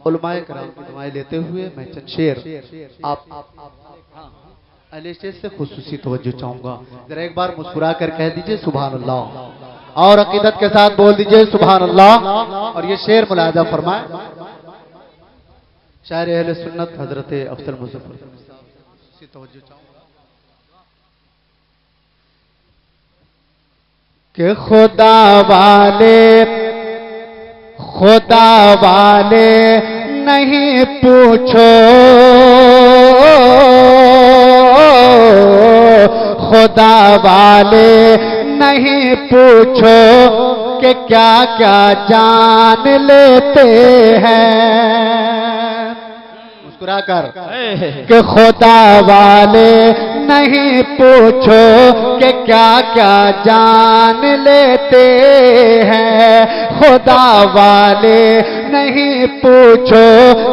उलमाए कराम की दुआएं लेते हुए मैं चंद शेर आप अहले स्टेज से खुसूसी तवज्जो चाहूंगा। जरा एक बार मुस्कुरा कर कह दीजिए सुभान अल्लाह, और अकीदत के साथ बोल दीजिए सुभान अल्लाह। और ये शेर मुलाहिजा फरमाए शायर अहले सुन्नत हजरत अफजल मुजफ्फर से तवज्जो चाहूंगा कि खुदा वाले नहीं पूछो, खुदा वाले नहीं पूछो कि क्या क्या जान लेते हैं। मुस्कुरा कर कि खुदा वाले नहीं पूछो कि क्या क्या जान लेते हैं। खुदा वाले नहीं पूछो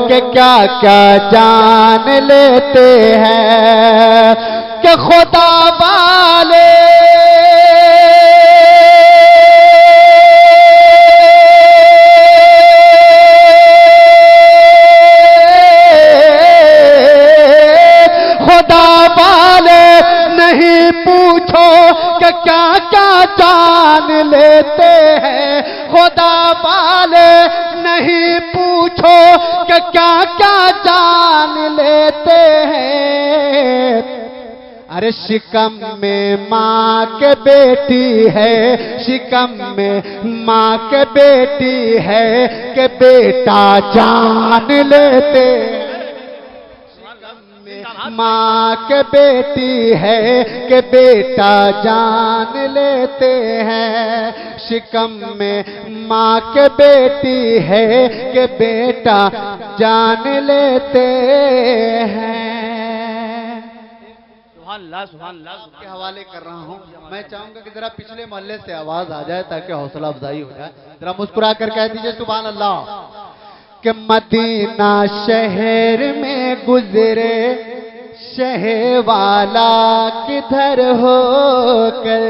कि क्या क्या जान लेते हैं। कि खुदा वाले नहीं पूछो कि क्या क्या जान लेते हैं। खुदा वाले नहीं पूछो कि क्या क्या जान लेते हैं। अरे शिकम में माँ के बेटी है, शिकम में माँ के बेटी है कि बेटा जान लेते हैं। माँ के बेटी है कि बेटा जान लेते हैं। शिकम में माँ के बेटी है कि बेटा जान लेते हैं। सुभान अल्लाह के हवाले कर रहा हूँ। मैं चाहूंगा कि जरा पिछले मोहल्ले से आवाज आ जाए ताकि हौसला अफजाई हो जाए। जरा मुस्कुरा कर कह दीजिए सुभान अल्लाह। कि मदीना शहर में गुजरे शहर वाला किधर हो कर।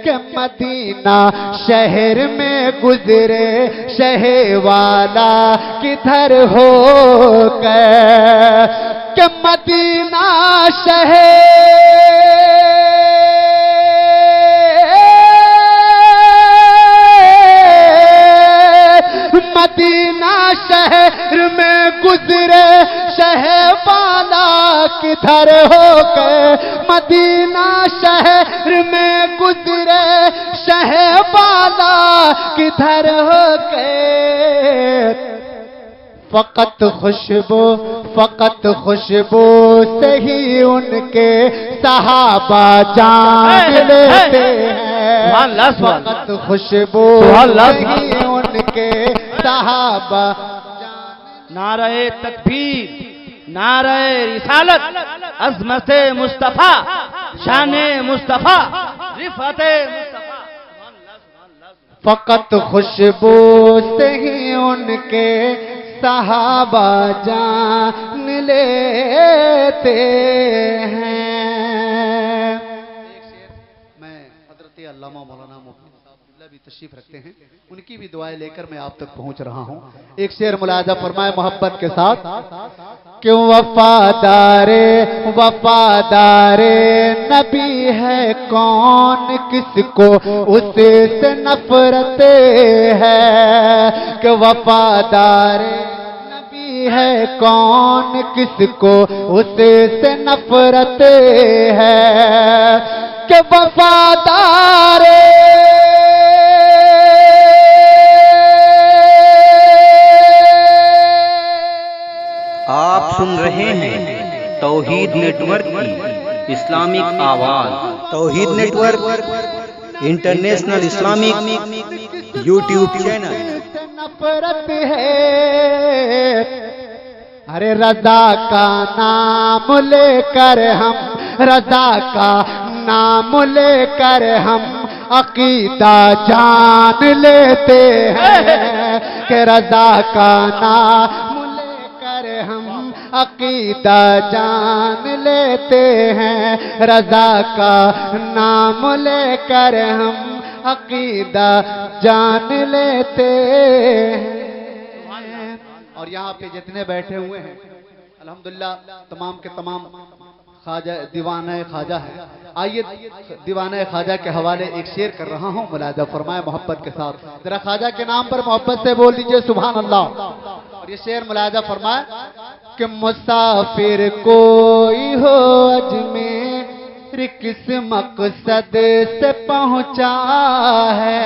कि मदीना शहर में गुजरे शहर वाला किधर हो कर। कि मदीना मदीना शहर में गुजरे शहर वाला किधर हो गए। मदीना शहर में गुजरे शहर वाला किधर हो गए। फकत खुशबू से ही उनके सहाबा जान लेते हैं। फकत खुशबू से ही उनके सहाबा। नारे तकबीर, नारे रिसालत, अज़मते मुस्तफा, शाने मुस्तफा, रिफते मुस्तफा। फकत खुशबू से ही उनके सहाबा जान लेते हैं। मैं हज़रत अल्लामा मौलाना मुफ्ती साहब भी तशरीफ रखते हैं, उनकी भी दुआएं लेकर मैं आप तक पहुंच रहा हूं। एक शेर मुलाहिजा फरमाए मोहब्बत के साथ। क्यों वफादारे नबी है कौन, किसको उससे नफरत है। कि वफादारे नबी है कौन, किसको उससे नफरत है। कि वफादारे आप सुन रहे हैं तौहीद नेटवर्क की इस्लामिक आवाज। Tauheed network international Islamic YouTube channel. नफरत है। अरे रज़ा का नाम लेकर हम, रज़ा का नाम लेकर हम अकीदा जान लेते हैं। कि रज़ा का नाम हम अकीदा जान लेते हैं। रज़ा का नाम लेकर हम अकीदा जान लेते हैं। और यहाँ पे जितने बैठे हुए हैं अल्हम्दुलिल्लाह तमाम के तमाम ख्वाजा दीवाना ख्वाजा है। आइए दीवाना ख्वाजा के हवाले एक शेर कर रहा हूँ, मुलाहिजा फरमाए मोहब्बत के साथ। जरा ख्वाजा के नाम पर मोहब्बत से बोल दीजिए सुभान अल्लाह। और ये शेर मुलाहिजा फरमाए कि मुसाफिर कोई हो अजमेर किस मकसद से पहुंचा है,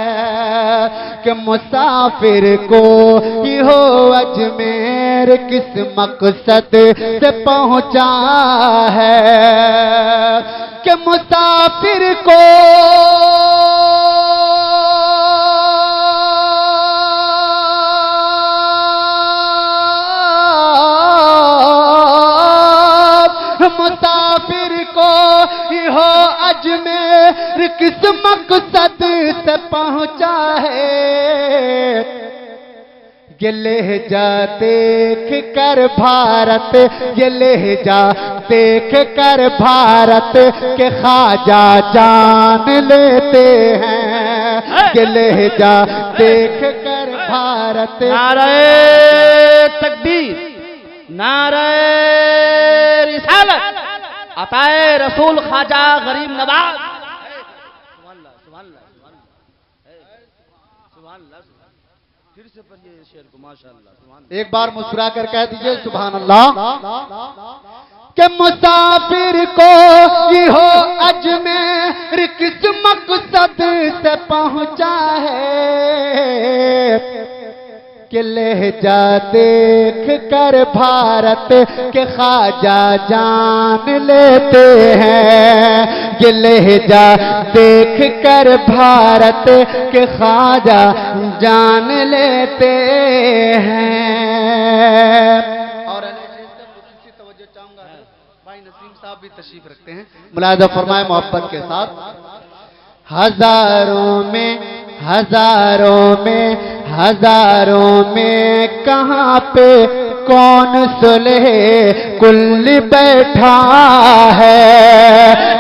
कि मुसाफिर कोई हो अजमेर किस मकसद से पहुंचा है, कि मुसाफिर को मुसाफिर को हो अजमेर किस मकसद से पहुंचा है, ये लहजा देख कर भारत, ये लहजा देख कर भारत के ख्वाजा जान लेते हैं, ये लहजा देख कर भारत। नारे तकबीर, नारे रिसालत, अताए रसूल ख्वाजा गरीब नवाज। फिर से पढ़िए शेर को माशाअल्लाह। एक बार मुस्कुरा कर कह दीजिए सुभान अल्लाह। कि मुसाफिर को ये हो अजमेर किस मकसद से पहुंचा है, कि लहजा देख कर भारत के ख्वाजा जान लेते हैं, ये लहजा देख कर भारत के ख्वाजा जान लेते हैं। और खुसूसी तवज्जो चाहूंगा, भाई नसीम साहब भी तशरीफ रखते हैं, मुलाहिजा फरमाए मोहब्बत के साथ। हजारों में कहाँ पे कौन सुलह कुल बैठा है,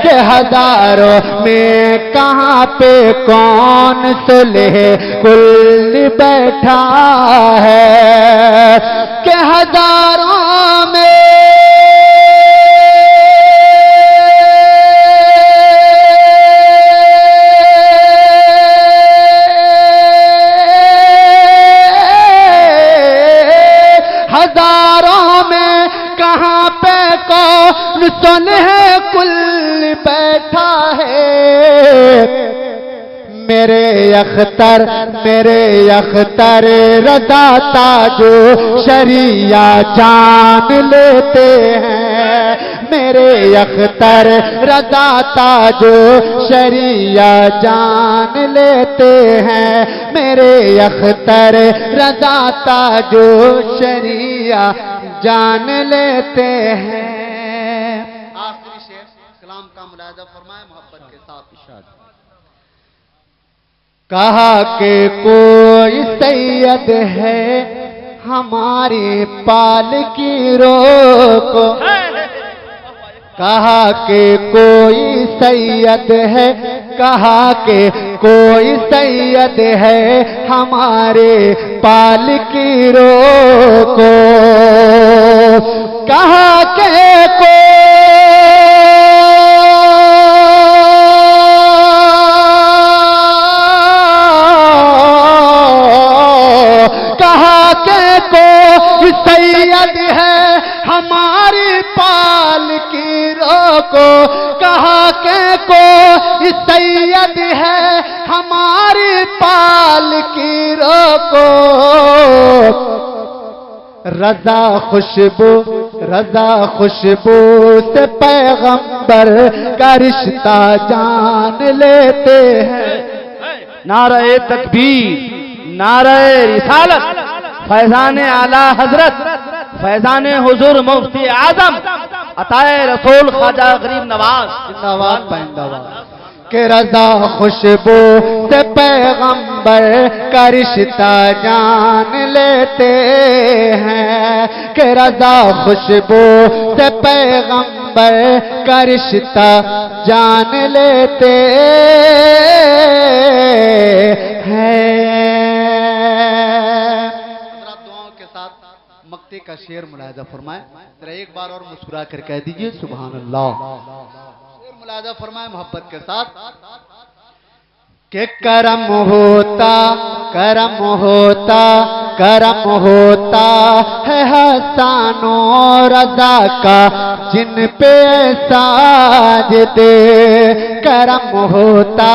कि हजारों में कहाँ पे कौन सुलह कुल बैठा है, कि हजारों में कहाँ पे कौन सुलह कुल बैठा है, मेरे अख्तर रज़ा ताजो शरिया जान लेते हैं, मेरे अख्तर रज़ा ताजो शरिया जान लेते हैं, मेरे अख्तर रज़ा ताजो शरिया जान लेते हैं। आखिरी शेर कलाम का मुलाहिजा फरमाए मोहब्बत के साथ। कहा कि कोई सैयद है हमारी पाल की रोको, कहा कि कोई सैयद है, कहा कि कोई सैयद है हमारे पाल की रोको, कहा कि कोई सैयद है हमारी पाल की रोको, कहा के कोई सैयद है हमारी पाल की रोको, रज़ा खुशबू से पैगंबर का रिश्ता जान लेते हैं। नारे तकबीर, नारे रिसालत, फैजान आला हजरत, फैजान हुजूर मुफ्ती आजम अताए रसूल ख्वाजा गरीब नवाज जिंदाबाद जिंदाबाद। के रज़ा खुशबू से पैगंबर का रिश्ता जान लेते हैं, के रज़ा खुशबू से पैगंबर का रिश्ता जान लेते हैं। मक्ते का शेर मुलाहिजा फरमाए, जरा एक बार और मुस्कुरा कर कह दीजिए सुभान अल्लाह। शेर मुलाहिजा फरमाए मोहब्बत के साथ कि करम होता करम होता करम होता है हसानो रजा का जिन पे साजदे, करम होता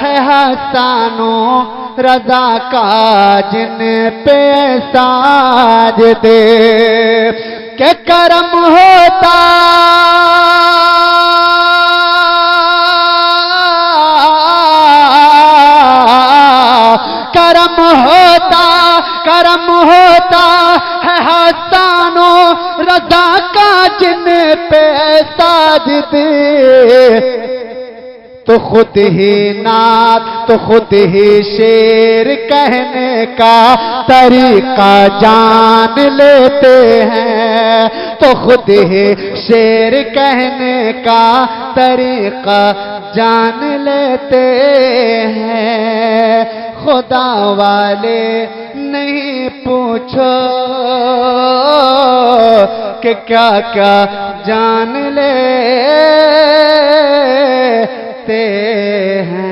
है हसानो रजा का जिन पे साजदे, के करम होता करम होता है हसानो रजा का जिन पे साजदे, तो खुद ही नात तो खुद ही शेर कहने का तरीका जान लेते हैं, तो खुद ही शेर कहने का तरीका जान लेते हैं। खुदा वाले नहीं पूछो कि क्या क्या जान लेते हैं।